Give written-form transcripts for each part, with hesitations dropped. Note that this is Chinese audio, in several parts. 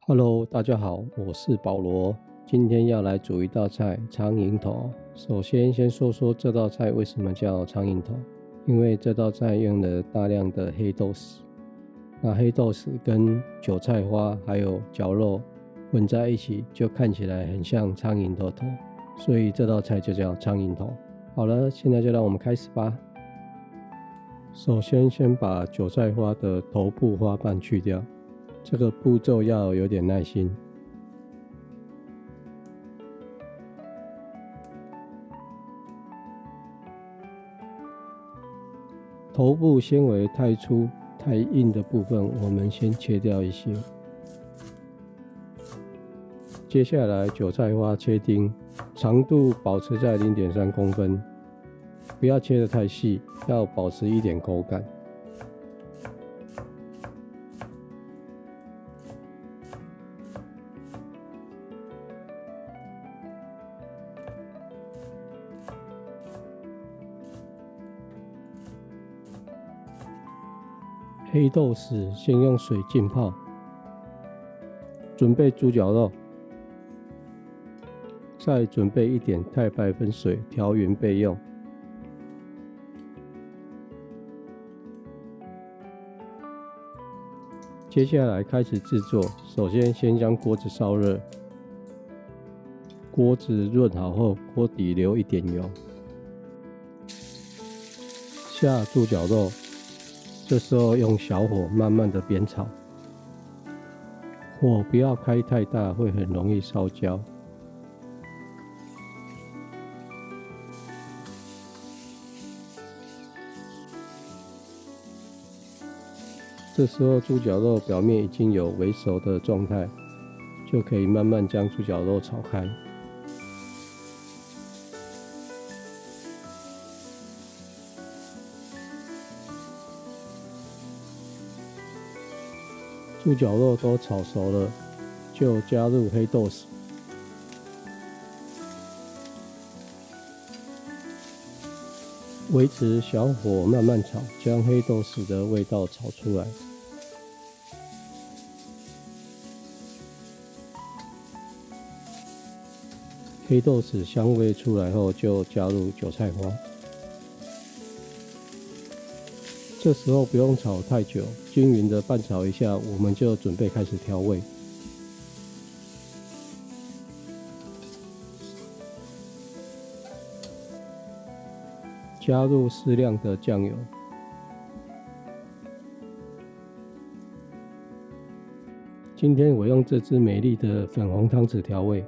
Hello，大家好，我是保罗。今天要来煮一道菜——苍蝇头。首先说说这道菜为什么叫苍蝇头，因为这道菜用了大量的黑豆豉。那黑豆豉跟韭菜花还有绞肉混在一起，就看起来很像苍蝇的头，所以这道菜就叫苍蝇头。好了，现在就让我们开始吧。首先把韭菜花的头部花瓣去掉。这个步骤要有点耐心。头部纤维太粗太硬的部分，我们先切掉一些。接下来韭菜花切丁，长度保持在 0.3 公分，不要切得太细，要保持一点口感。黑豆豉先用水浸泡，准备猪脚肉，再准备一点太白粉水调匀备用。接下来开始制作，首先将锅子烧热，锅子润好后，锅底留一点油，下猪脚肉。这时候用小火慢慢的煸炒，火不要开太大，会很容易烧焦。这时候猪脚肉表面已经有微熟的状态，就可以慢慢将猪脚肉炒开。猪脚肉都炒熟了，就加入黑豆豉，维持小火慢慢炒，将黑豆豉的味道炒出来。黑豆豉香味出来后，就加入韭菜花。这时候不用炒太久，均匀的拌炒一下，我们就准备开始调味。加入适量的酱油，今天我用这支美丽的粉红汤匙调味。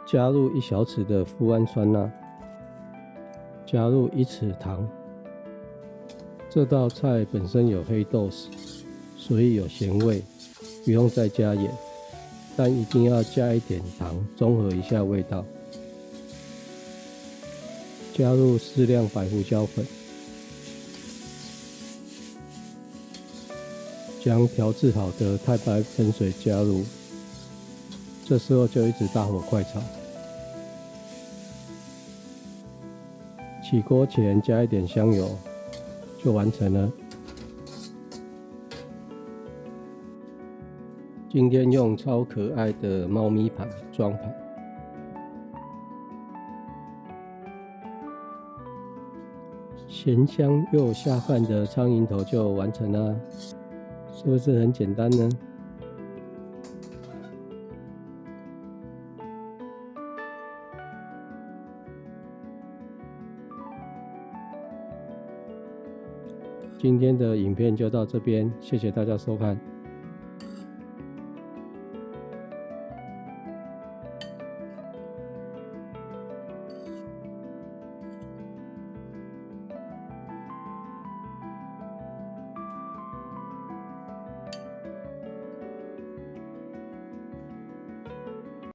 加入1小匙的脯氨酸钠，加入1匙糖。这道菜本身有黑豆豉，所以有咸味，不用再加盐，但一定要加一点糖，中和一下味道。加入适量白胡椒粉，将调制好的太白粉水加入，这时候就一直大火快炒。起锅前加一点香油，就完成了。今天用超可爱的猫咪盘装盘，咸香又下饭的苍蝇头就完成了，是不是很简单呢？今天的影片就到这边，谢谢大家收看。